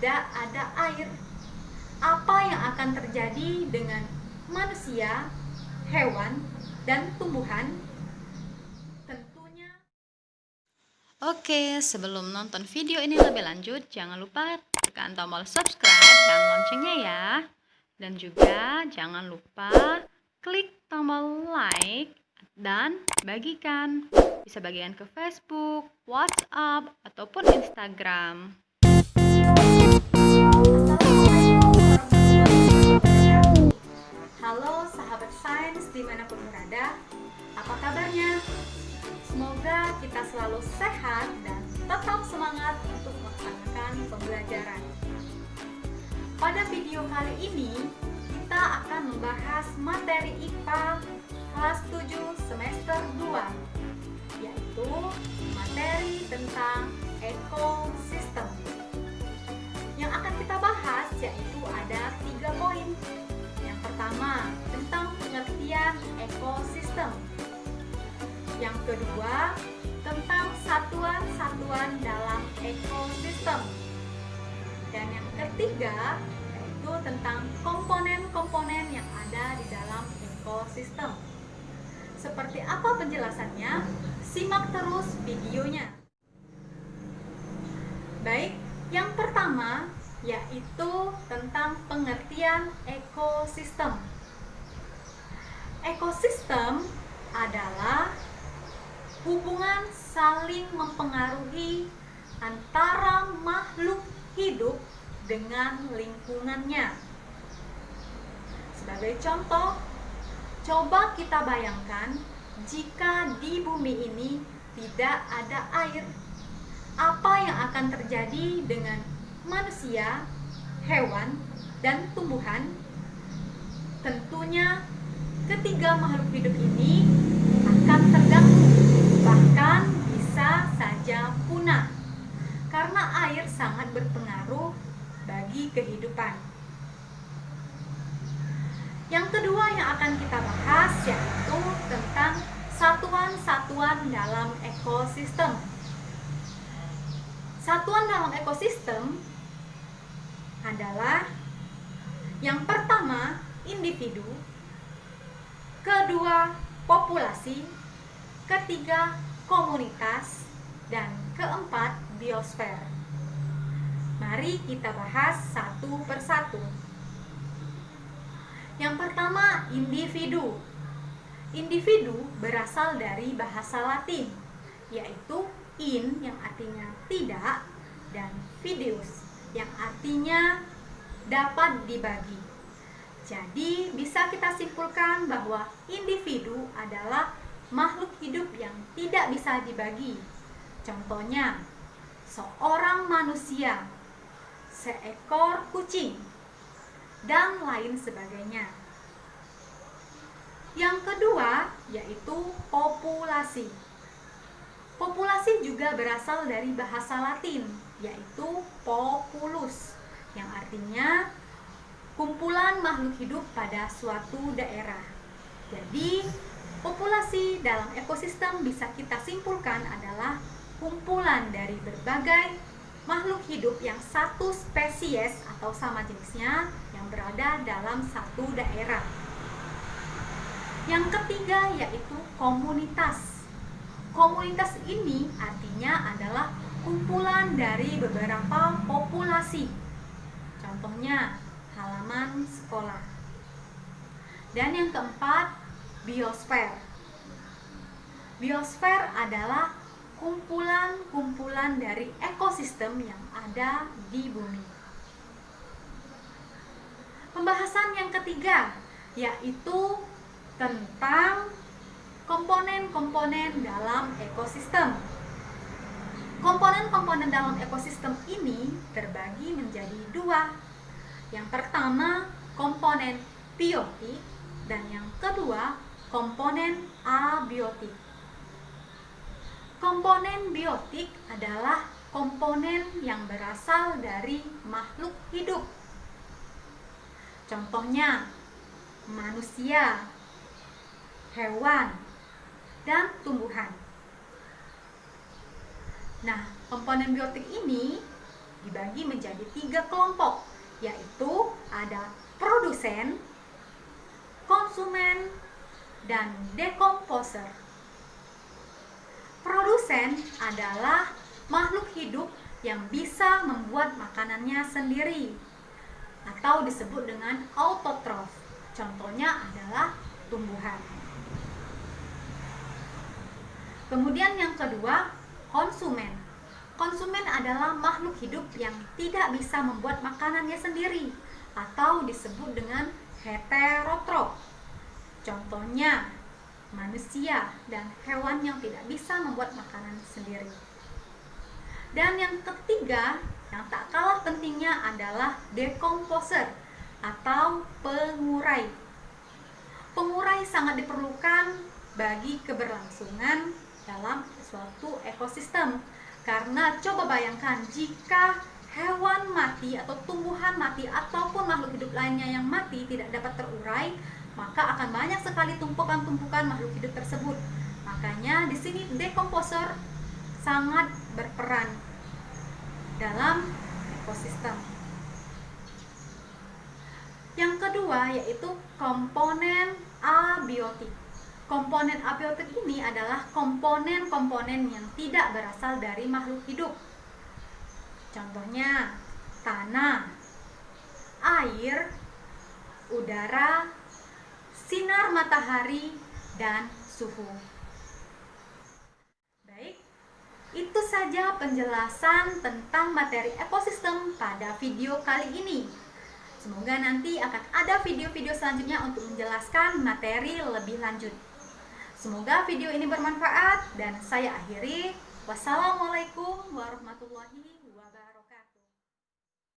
tidak ada air, apa yang akan terjadi dengan manusia, hewan, dan tumbuhan? Tentunya. Oke, sebelum nonton video ini lebih lanjut, jangan lupa tekan tombol subscribe dan loncengnya ya. Dan juga jangan lupa klik tombol like dan bagikan. Bisa bagikan ke Facebook, WhatsApp, ataupun Instagram. Halo sahabat sains dimanapun berada, apa kabarnya? Semoga kita selalu sehat dan tetap semangat untuk melaksanakan pembelajaran. Pada video kali ini, kita akan membahas materi IPA kelas 7 semester 2, yaitu materi tentang ekosistem. Yang akan kita bahas yaitu ada 3 poin. Yang pertama, tentang pengertian ekosistem. Yang kedua, tentang satuan-satuan dalam ekosistem. Dan yang ketiga, yaitu tentang komponen-komponen yang ada di dalam ekosistem. Seperti apa penjelasannya? Simak terus videonya. Baik, yang pertama yaitu tentang pengertian ekosistem. Ekosistem adalah hubungan saling mempengaruhi antara makhluk hidup dengan lingkungannya. Sebagai contoh, coba kita bayangkan jika di bumi ini tidak ada air, apa yang akan terjadi dengan manusia, hewan, dan tumbuhan? Tentunya ketiga makhluk hidup ini akan terganggu, bahkan bisa saja punah, karena air sangat berpengaruh bagi kehidupan. Yang kedua yang akan kita bahas yaitu tentang satuan-satuan dalam ekosistem. Satuan dalam ekosistem adalah yang pertama individu, kedua populasi, ketiga komunitas, dan keempat biosfer. Mari kita bahas satu persatu. Yang pertama, individu. Individu berasal dari bahasa Latin, yaitu in yang artinya tidak dan videus yang artinya dapat dibagi. Jadi bisa kita simpulkan bahwa individu adalah makhluk hidup yang tidak bisa dibagi. Contohnya, seorang manusia, seekor kucing, dan lain sebagainya. Yang kedua yaitu populasi. Populasi juga berasal dari bahasa Latin, yaitu populus, yang artinya kumpulan makhluk hidup pada suatu daerah. Jadi, populasi dalam ekosistem bisa kita simpulkan adalah kumpulan dari berbagai makhluk hidup yang satu spesies atau sama jenisnya yang berada dalam satu daerah. Yang ketiga yaitu komunitas. Komunitas ini artinya adalah kumpulan dari beberapa populasi. Contohnya, halaman sekolah. Dan yang keempat, biosfer. Biosfer adalah kumpulan-kumpulan dari ekosistem yang ada di bumi. Pembahasan yang ketiga yaitu tentang komponen-komponen dalam ekosistem. Komponen-komponen dalam ekosistem ini terbagi menjadi dua. Yang pertama, komponen biotik, dan yang kedua, komponen abiotik. Komponen biotik adalah komponen yang berasal dari makhluk hidup. Contohnya, manusia, hewan, dan tumbuhan. Nah, komponen biotik ini dibagi menjadi 3 kelompok, yaitu ada produsen, konsumen, dan dekomposer. Produsen adalah makhluk hidup yang bisa membuat makanannya sendiri atau disebut dengan autotrof. Contohnya adalah tumbuhan. Kemudian yang kedua, konsumen. Konsumen adalah makhluk hidup yang tidak bisa membuat makanannya sendiri atau disebut dengan heterotrof. Contohnya manusia dan hewan yang tidak bisa membuat makanan sendiri. Dan yang ketiga, yang tak kalah pentingnya adalah dekomposer atau pengurai. Pengurai sangat diperlukan bagi keberlangsungan dalam suatu ekosistem. Karena coba bayangkan jika hewan mati atau tumbuhan mati ataupun makhluk hidup lainnya yang mati tidak dapat terurai, maka akan banyak sekali tumpukan-tumpukan makhluk hidup tersebut. Makanya di sini dekomposer sangat berperan dalam ekosistem. Yang kedua yaitu komponen abiotik. Komponen abiotik ini adalah komponen-komponen yang tidak berasal dari makhluk hidup. Contohnya tanah, air, udara, sinar matahari, dan suhu. Baik, itu saja penjelasan tentang materi ekosistem pada video kali ini. Semoga nanti akan ada video-video selanjutnya untuk menjelaskan materi lebih lanjut. Semoga video ini bermanfaat dan saya akhiri. Wassalamualaikum warahmatullahi wabarakatuh.